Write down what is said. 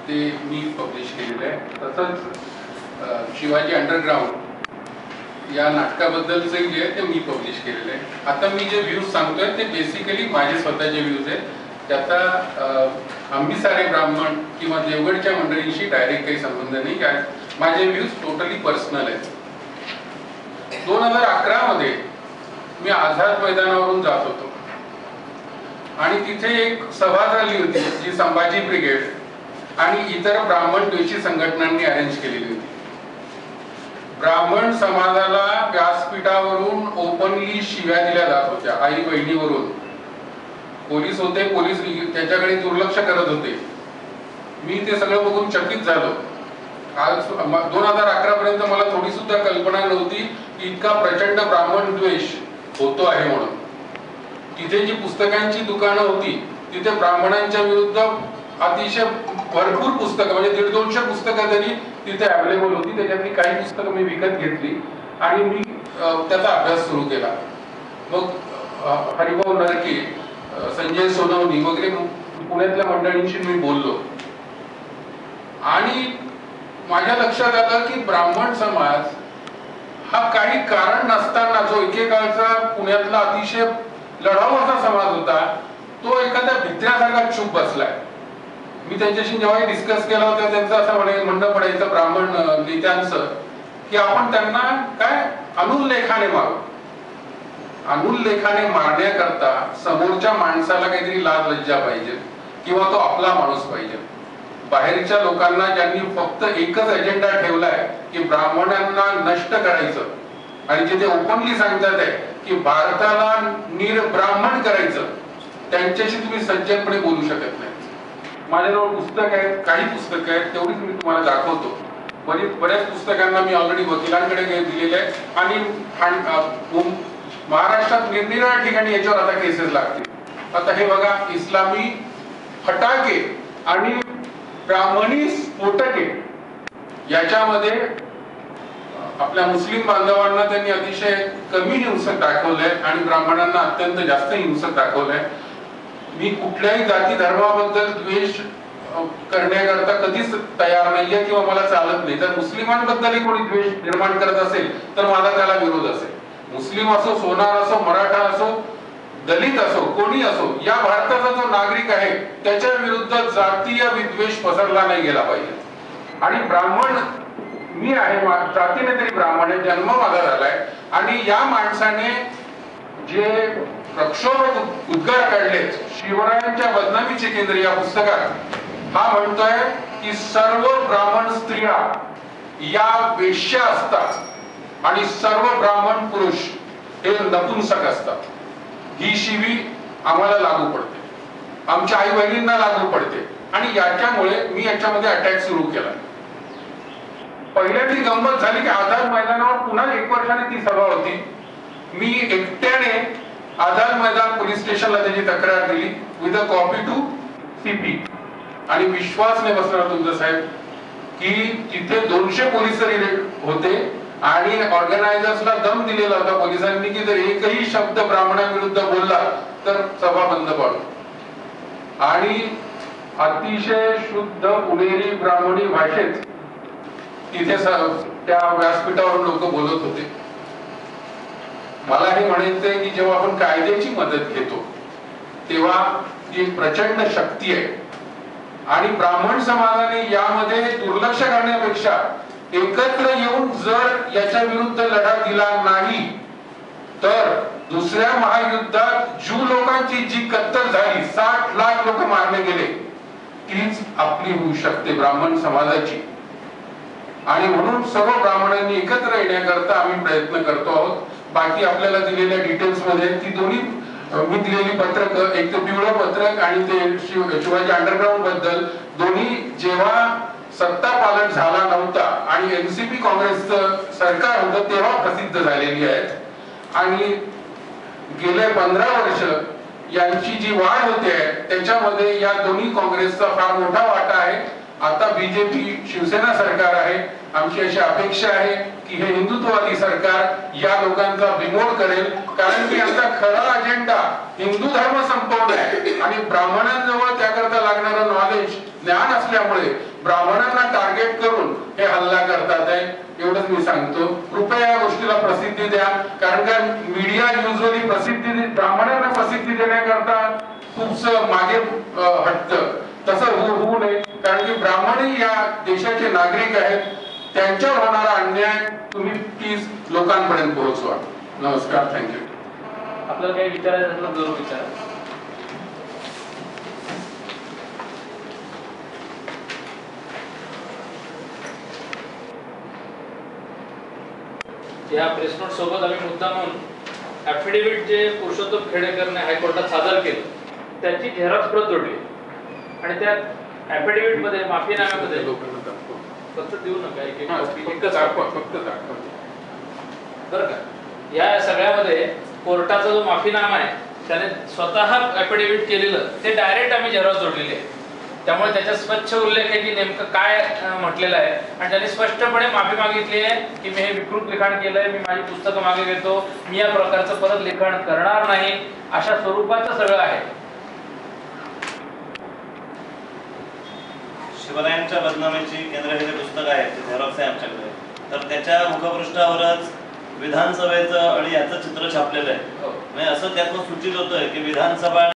ते मी पब्लिश केलेलं आहे. तसंच शिवाजी अंडरग्राऊंड या नाटकाबद्दलचं जे आहे ते मी पब्लिश केलेलं आहे. आता मी जे व्ह्यूज सांगतोय ते बेसिकली माझे स्वतःचे व्ह्यूज आहेत. त्याचा आम्ही सारे ब्राह्मण किंवा देवगडच्या मंडळींशी डायरेक्ट काही संबंध नाही. माझे व्ह्यूज टोटली पर्सनल आहेत. 2011 मध्ये मी आझाद मैदानावरून जात होतो आणि तिथे एक सभा झाली होती जी संभाजी ब्रिगेड आणि इतर ब्राह्मण द्वेषी संघटनांनी अरेंज केलेली होती. ब्राह्मण समाजाला व्यासपीठावरून ओपनली शिव्या दिल्या जात होत्या, आई बहिणीवरून. पोलीस होते, पोलीस त्याच्याकडे दुर्लक्ष करत होते. मी ते सगळं बघून चकित झालो. आज 2011 पर्यंत मला थोडी सुद्धा कल्पना नव्हती की इतका प्रचंड ब्राह्मण द्वेष होतो आहे म्हणून. तिथे जी पुस्तकांची दुकानं होती तिथे ब्राह्मणांच्या विरुद्ध अतिशय भरपूर पुस्तकं, म्हणजे 150-200 पुस्तकं तरी तिथे अवेलेबल होती. त्याच्यातली काही पुस्तकं मी विकत घेतली आणि मी त्याचा अभ्यास सुरू केला. मग हरिभाऊ नरके, संजय सोनवणी वगैरे पुण्यातल्या मंडळींशी मी बोललो आणि माझ्या लक्षात आलं की ब्राह्मण समाज हा काही कारण नसताना जो एकेकाळचा पुण्यातला अतिशय लढाऊ असा समाज होता तो एखाद्या भित्र्यासारखा चूप बसलाय. मी त्यांच्याशी जेव्हा डिस्कस केला होता त्यांचं असं म्हणणं पडायचं ब्राह्मण नेत्यांचं की आपण त्यांना काय अनुल्लेखाने मारू. अनुल्लेखाने मारण्याकरता समोरच्या माणसाला काहीतरी लाज लज्जा पाहिजे किंवा तो आपला माणूस पाहिजे. बाहेरच्या लोकांना ज्यांनी फक्त एकच एजेंडा ठेवलाय की ब्राह्मणांना नष्ट करायचं आणि जे ते ओपनली सांगतात आहे की भारताला निर्ब्राह्मण करायचं, त्यांच्याशी तुम्ही सज्जनपणे बोलू शकत नाही. माझ्याजवळ पुस्तक आहेत, काही पुस्तकं आहेत, तेवढीच मी तुम्हाला दाखवतो. बऱ्याच पुस्तकांना मी ऑलरेडी वकिलांकडे दिलेले आहे आणि महाराष्ट्रात निरनिराळ्या ठिकाणी याच्यावर आता केसेस लागतील. आता हे बघा, इस्लामी फटाके आणि ब्राह्मणी स्फोटके याच्यामध्ये आपल्या मुस्लिम बांधवांना त्यांनी अतिशय कमी हिंसक दाखवलंय आणि ब्राह्मणांना अत्यंत जास्त हिंसक दाखवलंय. मी कुठल्याही जाती धर्माबद्दल द्वेष करण्याकरता कधीच तयार नाहीये किंवा मला चालत नाही. तर मुस्लिमांबद्दलही कोणी द्वेष निर्माण करत असेल तर माझा त्याला विरोध असेल. मुस्लिम असो, सोनार असो, मराठा असो, दलित असो, कोणी असो, या भारताचा जो नागरिक आहे त्याच्या विरुद्ध जातीय विद्वेष पसरला नाही गेला पाहिजे. आणि ब्राह्मण मी आहे, जातीने तरी ब्राह्मण आहे, जन्म माझा झालाय आणि या माणसाने जे प्रक्षोभक उद्गार काढलेत शिवरायांच्या बदनामीचे केंद्र या पुस्तकात, हा म्हणतोय की सर्व ब्राह्मण स्त्रिया या वेश्या असतात आणि सर्व ब्राह्मण पुरुष हे नपुंसक असतात. ही शिवी आम्हाला लागू पडते, आमच्या आई बहिणींना लागू पडते आणि याच्यामुळे मी याच्यामध्ये अटॅक सुरू केला. पहिल्यांदी गंमत झाली की आझाद मैदानावर पुन्हा 1 वर्षाने ती सभा होती. मी एकट्याने आझाद मैदान पोलीस स्टेशनला त्याची तक्रार दिली with a copy to CP. आणि विश्वास नाही बसणार तुमचा साहेब की तिथे 200 पोलीस होते आणि ऑर्गनायझर्सला दम दिलेला होता पोलिसांनी की जर एकही शब्द ब्राह्मणांविरुद्ध बोलला तर सभा बंद पाडू. आणि अतिशय शुद्ध पुणेरी ब्राह्मणी भाषेत तिथे त्या व्यासपीठावरून लोक बोलत होते. मला हे म्हणायचंय की जेव्हा आपण कायद्याची मदत घेतो तेव्हा ती प्रचंड शक्ती आहे आणि ब्राह्मण समाजाने यामध्ये दुर्लक्ष करण्यापेक्षा एकत्र येऊन जर याच्या विरुद्ध लढा दिला नाही तर दुसऱ्या महायुद्धात ज्यू लोकांची जी कत्तल झाली, 60 लाख लोक मारले गेले, तीच आपली होऊ शकते ब्राह्मण समाजाची. आणि म्हणून सर्व ब्राह्मणांनी एकत्र येण्याकरता आम्ही प्रयत्न करतो आहोत. बाकी आपल्याला दिलेल्या डिटेल्स मध्ये ती दोन्ही मी दिलेली पत्रक, एक तर पिवळं पत्रक आणि ते शिवाजी अंडरग्राऊंड बद्दल, दोन्ही जेव्हा सत्ता पालट झाला नव्हता आणि एनसीपी काँग्रेसचं सरकार होतं तेव्हा प्रसिद्ध झालेली आहेत. आणि गेले 15 वर्ष यांची जी वाढ होते त्याच्यामध्ये या दोन्ही काँग्रेसचा फार मोठा वाटा आहे. आता बीजेपी शिवसेना सरकार आहे. आमची अशी अपेक्षा आहे की हे हिंदुत्ववादी सरकार या लोकांचा बिमोड करेल, कारण की यांचा खरा अजेंडा हिंदू धर्म संपवणे आहे आणि ब्राह्मणांजवळ त्याकरता लागणारं नॉलेज ज्ञान असल्यामुळे ब्राह्मणांना टार्गेट करून हे हल्ला करतात आहे, एवढंच मी सांगतो. कृपया या गोष्टीला प्रसिद्धी द्या, कारण का मीडिया युजली प्रसिद्धी ब्राह्मणांना प्रसिद्धी देण्याकरता खूपच मागे हटतं. तसं होऊ नये, कारण की ब्राह्मणही या देशाचे नागरिक आहेत. त्यांच्यावर होणारा अन्याय तुम्ही प्लीज लोकांपर्यंत पोहोचवा. नमस्कार, थँक्यू. आपल्याला काही विचारायचं असलं जरूर विचारा. या प्रेस नोट सोबत आम्ही मुद्दामून ॲफिडेव्हिट जे पुरुषोत्तम खेडेकरने हायकोर्टात सादर केलं त्याची झेरॉक्स प्रत जोडली आणि त्या ॲफिडेव्हिट मध्ये माफीनाम्यामध्ये फक्त देऊ नका एक एकच फक्त दाखवा बरं का. या सगळ्यामध्ये कोर्टाचा जो माफीनामा आहे त्याने स्वतः ॲफिडेव्हिट केलेलं ते डायरेक्ट आम्ही झेरॉक्स जोडलेले आहे. त्यामुळे त्याच्या स्वच्छ उल्लेख आहे की नेमकं काय म्हटलेलं आहे आणि त्यांनी स्पष्टपणे माफी मागितली आहे की मी हे विकृत लिखाण केलंय, मी माझी पुस्तकं मागे घेतो, मी या प्रकारचं परत लिखाण करणार नाही, अशा स्वरूपाचं सगळं आहे. शिवरायांच्या बदनामीची केंद्र हे पुस्तक आहे ते झेरॉक्स आहे आमच्याकडे, तर त्याच्या मुखपृष्ठावरच विधानसभेचं आणि याचं चित्र छापलेलं आहे. म्हणजे असं त्यातून सूचित होतंय की विधानसभा